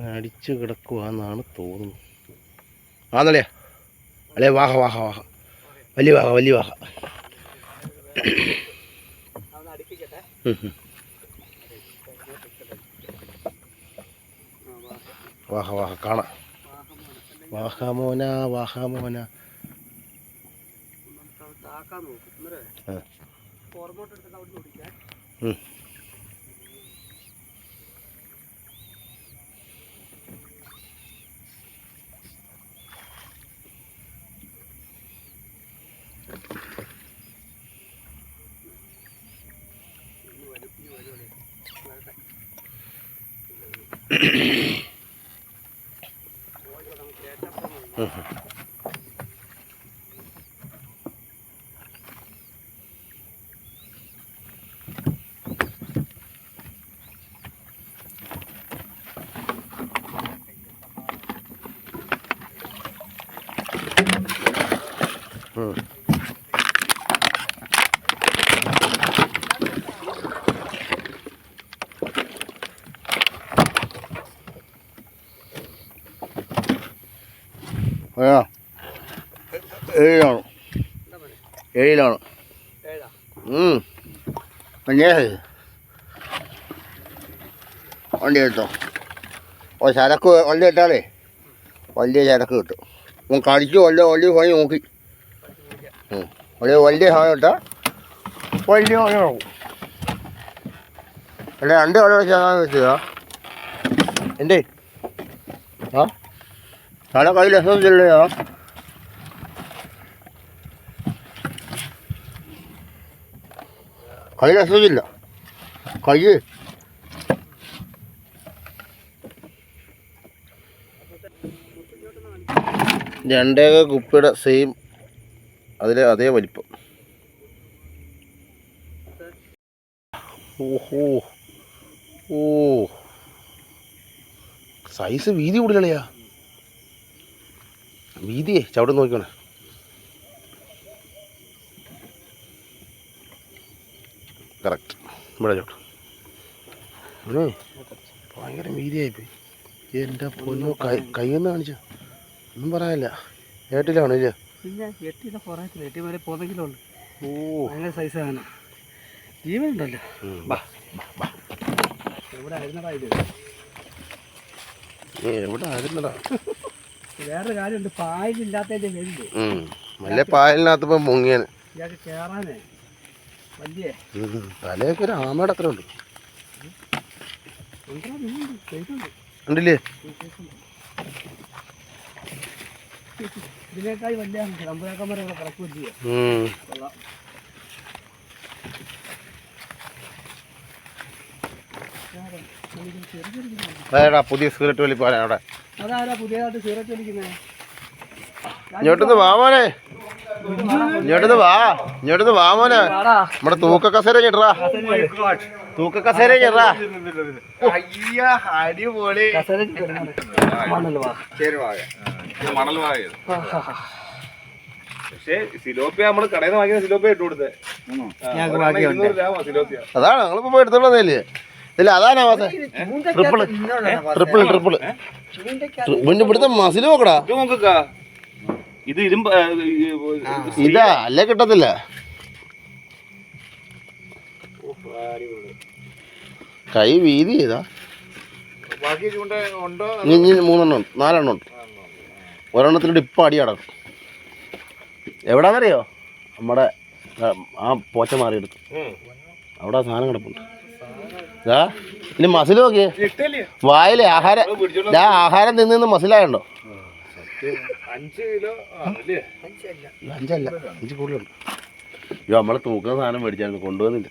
അടിച്ചു കിടക്കുവാന്നാണ് തോന്നുന്നു. ആന്നല്ലേ അല്ലേ? വാഹ വാഹ വാഹ, വലിയ വാഹ, വലിയ വാഹ. വാഹ വാഹ കാണാം. വാഹമോന വാഹമോന. ഏഴിലാണ്, ഏഴിലാണ്. വണ്ടി എടുത്തോ. ഓ ചരക്ക് വണ്ടി ഇട്ടാലേ വലിയ ചരക്ക് കിട്ടും. കടിച്ചു വലിയ വലിയ പണി നോക്കി. വലിയ സാധനം ഇട്ടാൽ വലിയ പണി നോക്കും. അല്ലെ രണ്ട് കളി വെച്ചാൽ വെച്ചതാ എൻ്റെ ആ തല കയ്യിൽ എത്തില്ലയോ? കയ്യിൽ എത്തില്ല. കൈ രണ്ടേക കുപ്പിയുടെ സെയിം അതേ വലിപ്പം. ഓഹോ ഓ സൈസ് വീതി കൂടുതലളിയാ. വീതിയേ ചവിട്ട് നോക്കിക്കോണേ. കറക്റ്റ് ഇവിടെ ചോട്ട്. അവനെ ഭയങ്കര വീതിയായിപ്പോയി. എൻ്റെ പൊന്നോ, കയ്യിൽ നിന്ന് കാണിച്ച ഒന്നും പറയാനില്ല. ഏട്ടിലാണോ ഇല്ല? ഓ ഭയങ്കര സൈസാണ്. ജീവനുണ്ടല്ലോ. എവിടെ ആയിരുന്നടാ? വേറൊരു കാര്യമുണ്ട്, പായലില്ലാത്തതിന്റെ പേരില് നല്ല പായലിനകത്ത് മുങ്ങിയാണ് ഇയാൾക്ക് കേറാനേ. വലിയ തലയൊക്കെ ഒരു ആമയുടെ അത്ര ഉണ്ട്. ഉണ്ടല്ലേ? ഇതിനേക്കാൾ വലിയ അമ്പലാക്കന്മാരെ കിടക്കുകയും അതാ പുതിയ സിഗരറ്റ് വലിപ്പാണ് അവിടെ. അതാരാ പുതിയതായിട്ട് സിഗരറ്റ് വലിക്കുന്നത്? ഇങ്ങോട്ടൊന്ന് വാ മോനെ, ഇങ്ങോട്ടൊന്ന് വാ, ഇങ്ങോട്ടൊന്ന് വാ മോനെ. നമ്മുടെ തൂക്ക കസേര ഞെട്ടാ, തൂക്ക കസേര ഞെട്ടാ. അടിപൊളി. പക്ഷേ സിലോപ്പിയ നമ്മള് കടയിൽ നിന്ന് വാങ്ങിയ സിലോപ്പിയ ഇട്ട് കൊടുത്തേ. അതാണ് ഞങ്ങളിപ്പോ പോയി എടുത്തോളന്നല്ലേ. ഇല്ല അതാണോ ട്രിപ്പിള് ട്രിപ്പിള് ട്രിപ്പിള്. പിന്നെ ഇവിടുത്തെ മസിൽ നോക്കടാ. ഇത് ഇരുമ്പ് ഇതാ അല്ലേ കിട്ടത്തില്ല. കൈ വീതി ചെയ്താ മൂന്നെണ്ണം 4 ഉണ്ട്. ഒരെണ്ണത്തിനോട് ഇപ്പം അടി അടക്കും. എവിടാന്നറിയോ? നമ്മുടെ ആ പോച്ച മാറിയെടുത്തു അവിടെ സാധനം കിടപ്പുണ്ട്. ഇനി മസിൽ നോക്കിയേ, വായിലെ ആഹാരം തിന്നു മസിലായുണ്ടോ? 5 കിലോ 5 കൂടുതലുണ്ട്. നമ്മള് തൂക്കുന്ന സാധനം മേടിച്ചായിരുന്നു, കൊണ്ടുവന്നില്ല.